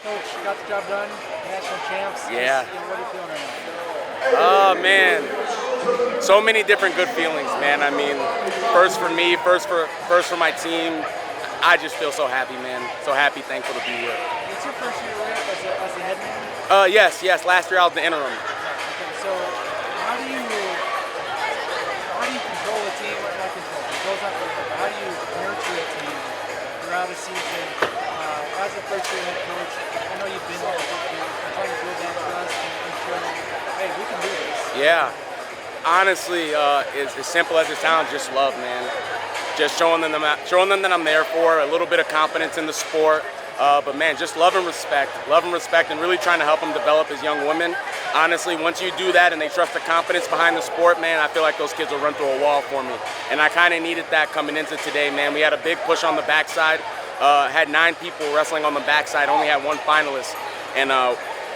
Coach, got the job done, national champs. Yeah. What are you feeling right Oh man, so many different good feelings, man. I mean, first for me, first for my team. I just feel so happy, man. So happy, thankful to be here. now? It's your first year, right, as the head man? Yes. Last year I was the interim. Okay, so how do you control a team? Not control, control's not the word, but how do you nurture a team throughout a season? As a first year head coach, I know you've been there for 6 years, but trying to build that trust and show, hey, we can do this. Yeah. Honestly, as simple as it sounds, just love, man. Just showing them that I'm there for a little bit of confidence in the sport. But man, just love and respect, and really trying to help them develop as young women. Honestly, once you do that and they trust the confidence behind the sport, man, I feel like those kids will run through a wall for me. And I kind of needed that coming into today, man. We had a big push on the backside. Had 9 people wrestling on the backside, only had 1 finalist. And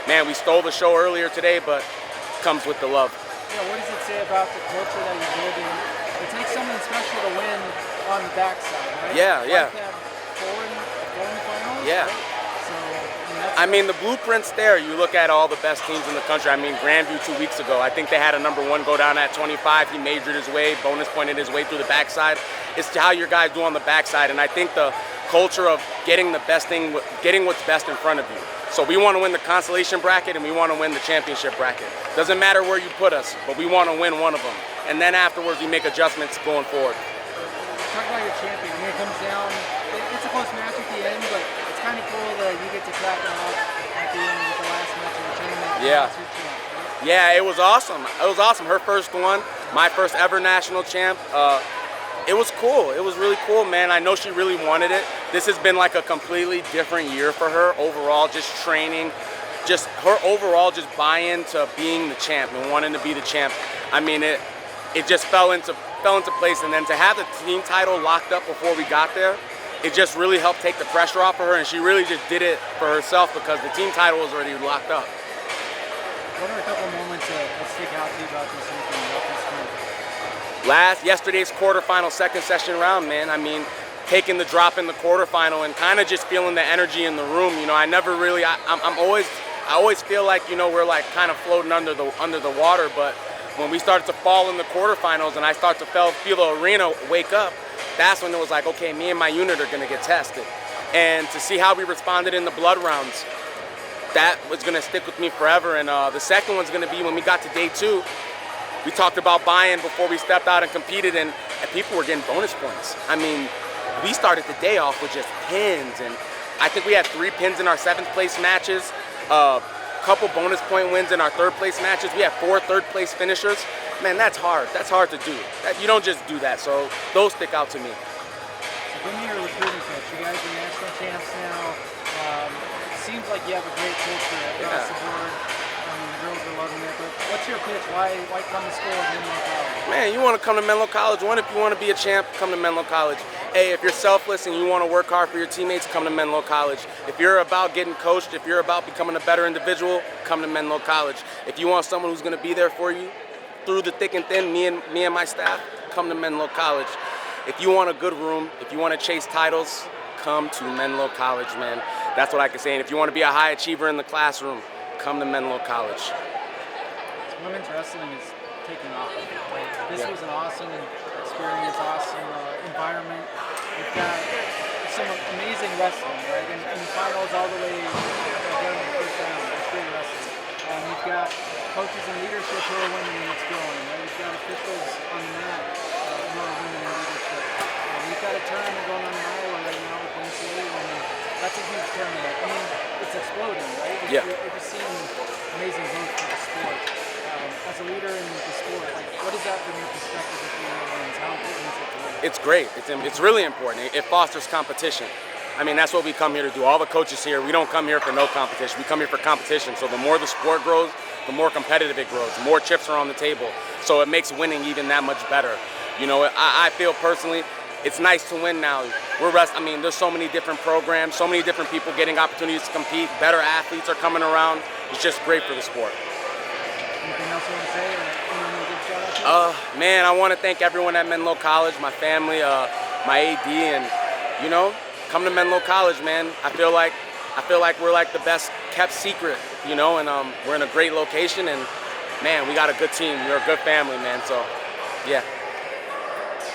man, we stole the show earlier today, but comes with the love. Yeah, what does it say about the culture that you're building? It takes something special to win on the backside, right? Yeah. Like to have 4 finals, Yeah. right? So, that's I mean, the blueprint's there. You look at all the best teams in the country. I mean, Grandview 2 weeks ago, I think they had a #1 go down at 25. He majored his way, bonus pointed his way through the backside. It's how your guys do on the backside. And I think the culture of getting the best thing, getting what's best in front of you. So we want to win the consolation bracket and we want to win the championship bracket. Doesn't matter where you put us, but we want to win one of them. And then afterwards, we make adjustments going forward. talk about your champion. When it comes down, it's a close match at the end, but it's kind of cool that you get to crack it off at the end with the last match of the tournament. Yeah. That's your champ, right? Yeah, it was awesome. It was awesome. Her first one, my first ever national champ. It was cool. It was really cool, man. I know she really wanted it. This has been like a completely different year for her overall, just training, just her overall just buy-in to being the champ and wanting to be the champ. I mean, it just fell into place, and then to have the team title locked up before we got there, it just really helped take the pressure off of her, and she really just did it for herself because the team title was already locked up. What are a couple moments that stick out to you about this weekend? Yesterday's quarterfinal second session round, man. I mean, taking the drop in the quarterfinal and kind of just feeling the energy in the room. You know, I never really, I always feel like, you know, we're like kind of floating under the water. But when we started to fall in the quarterfinals and I start to feel the arena wake up, that's when it was like, okay, me and my unit are gonna get tested. And to see how we responded in the blood rounds, that was gonna stick with me forever. And the second one's gonna be when we got to day 2. We talked about buy-in before we stepped out and competed, and people were getting bonus points. I mean, we started the day off with just pins, and I think we had 3 pins in our 7th place matches, a couple bonus point wins in our 3rd place matches. We had 4 third place finishers. Man, that's hard. That's hard to do. You don't just do that, so those stick out to me. So give me your recruiting pitch. You guys are national champs now. It seems like you have a great culture across the board. The girls are loving it, but what's your pitch? Why come to school at Menlo College? Man, you want to come to Menlo College. One, if you want to be a champ, come to Menlo College. Hey, if you're selfless and you want to work hard for your teammates, come to Menlo College. If you're about getting coached, if you're about becoming a better individual, come to Menlo College. If you want someone who's going to be there for you through the thick and thin, me and my staff, come to Menlo College. If you want a good room, if you want to chase titles, come to Menlo College, man. That's what I can say. And if you want to be a high achiever in the classroom, come to Menlo College. Women's wrestling is taking off. This was an awesome experience, awesome environment. We've got some amazing wrestling, right? In the finals all the way during the first round. It's great wrestling. You've got coaches and leadership who are winning and it's growing, right? You've got officials on the mat who are winning in leadership. You've got a tournament going on in Iowa right now with NCAA women. That's a huge tournament. I mean, it's exploding, right? We're just seeing amazing things for the sport. As a leader in the sport, what is that from your perspective of being women's? How important is it to you? It's great. It's really important. It fosters competition. I mean, that's what we come here to do. All the coaches here, we don't come here for no competition. We come here for competition. So the more the sport grows, the more competitive it grows. The more chips are on the table. So it makes winning even that much better. You know, I feel personally, it's nice to win now. I mean, there's so many different programs, so many different people getting opportunities to compete. Better athletes are coming around. It's just great for the sport. Anything else you want to say? Anyone you give a shout out to? Man, I want to thank everyone at Menlo College, my family, my AD, and, you know, come to Menlo College, man. I feel like I feel like we're like the best kept secret, you know, and we're in a great location, and man, we got a good team. We're a good family, man. So, yeah.